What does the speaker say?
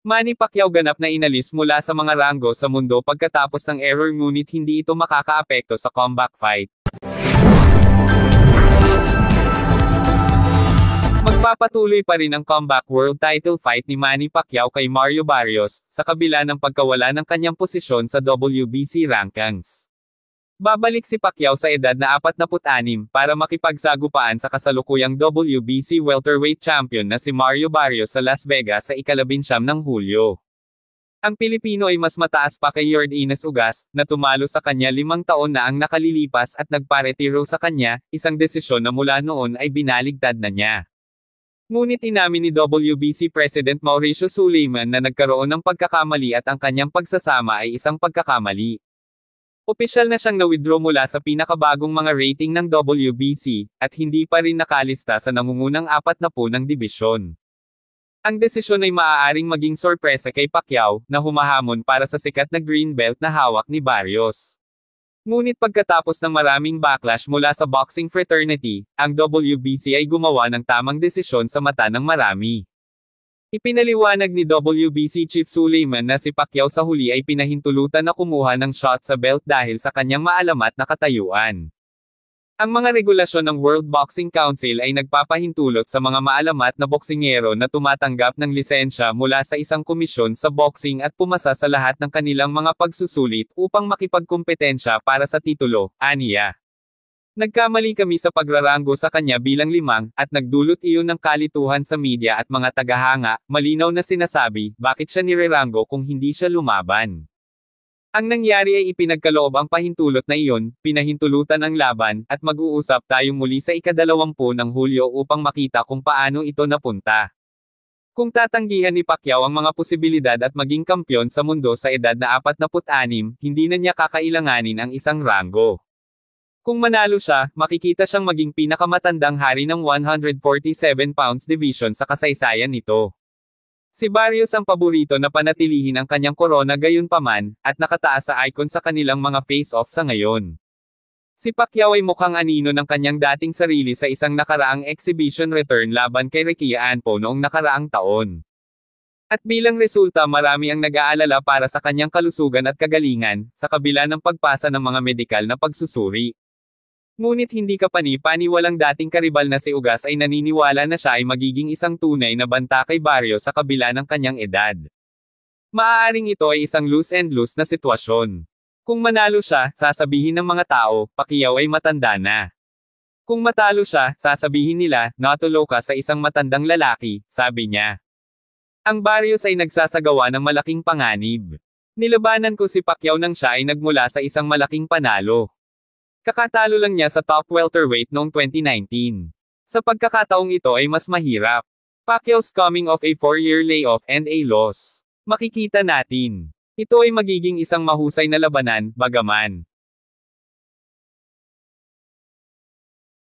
Manny Pacquiao ganap na inalis mula sa mga ranggo sa mundo pagkatapos ng error ngunit hindi ito makakaapekto sa comeback fight. Magpapatuloy pa rin ang comeback world title fight ni Manny Pacquiao kay Mario Barrios, sa kabila ng pagkawala ng kanyang posisyon sa WBC rankings. Babalik si Pacquiao sa edad na 46 para makipagsagupaan sa kasalukuyang WBC welterweight champion na si Mario Barrios sa Las Vegas sa ika-19 ng Hulyo. Ang Pilipino ay mas mataas pa kay Yordenis Ugas, na tumalo sa kanya 5 taon na ang nakalilipas at nagparetiro sa kanya, isang desisyon na mula noon ay binaligtad na niya. Ngunit inamin ni WBC President Mauricio Sulaiman na nagkaroon ng pagkakamali at ang kanyang pagsasama ay isang pagkakamali. Opisyal na siyang na-withdraw mula sa pinakabagong mga rating ng WBC, at hindi pa rin nakalista sa nangungunang 40 ng dibisyon. Ang desisyon ay maaaring maging sorpresa kay Pacquiao, na humahamon para sa sikat na green belt na hawak ni Barrios. Ngunit pagkatapos ng maraming backlash mula sa boxing fraternity, ang WBC ay gumawa ng tamang desisyon sa mata ng marami. Ipinaliwanag ni WBC Chief Sulaiman na si Pacquiao sa huli ay pinahintulutan na kumuha ng shot sa belt dahil sa kanyang maalamat na katayuan. Ang mga regulasyon ng World Boxing Council ay nagpapahintulot sa mga maalamat na boksingero na tumatanggap ng lisensya mula sa isang komisyon sa boxing at pumasa sa lahat ng kanilang mga pagsusulit upang makipagkompetensya para sa titulo, aniya. Nagkamali kami sa pagraranggo sa kanya bilang 5, at nagdulot iyon ng kalituhan sa media at mga tagahanga, malinaw na sinasabi, bakit siya nireranggo kung hindi siya lumaban. Ang nangyari ay ipinagkaloob ang pahintulot na iyon, pinahintulutan ang laban, at mag-uusap tayong muli sa ika-20 ng Hulyo upang makita kung paano ito napunta. Kung tatanggihan ni Pacquiao ang mga posibilidad at maging kampyon sa mundo sa edad na 46, hindi na niya kakailanganin ang isang ranggo. Kung manalo siya, makikita siyang maging pinakamatandang hari ng 147 pounds division sa kasaysayan nito. Si Barrios ang paborito na panatilihin ang kanyang korona gayunpaman, at nakataas sa icon sa kanilang mga face-off sa ngayon. Si Pacquiao ay mukhang anino ng kanyang dating sarili sa isang nakaraang exhibition return laban kay Ricky Anpo noong nakaraang taon. At bilang resulta marami ang nag-aalala para sa kanyang kalusugan at kagalingan, sa kabila ng pagpasa ng mga medikal na pagsusuri. Ngunit hindi kapani-paniwalang dating karibal na si Ugas ay naniniwala na siya ay magiging isang tunay na banta kay Barrios sa kabila ng kanyang edad. Maaaring ito ay isang lose-and-lose na sitwasyon. Kung manalo siya, sasabihin ng mga tao, Pacquiao ay matanda na. Kung matalo siya, sasabihin nila, natulo ka sa isang matandang lalaki, sabi niya. Ang Barrios ay nagsasagawa ng malaking panganib. Nilabanan ko si Pacquiao nang siya ay nagmula sa isang malaking panalo. Kakatalo lang niya sa top welterweight noong 2019. Sa pagkakataong ito ay mas mahirap. Pacquiao's coming off a 4-year layoff and a loss. Makikita natin. Ito ay magiging isang mahusay na labanan, bagaman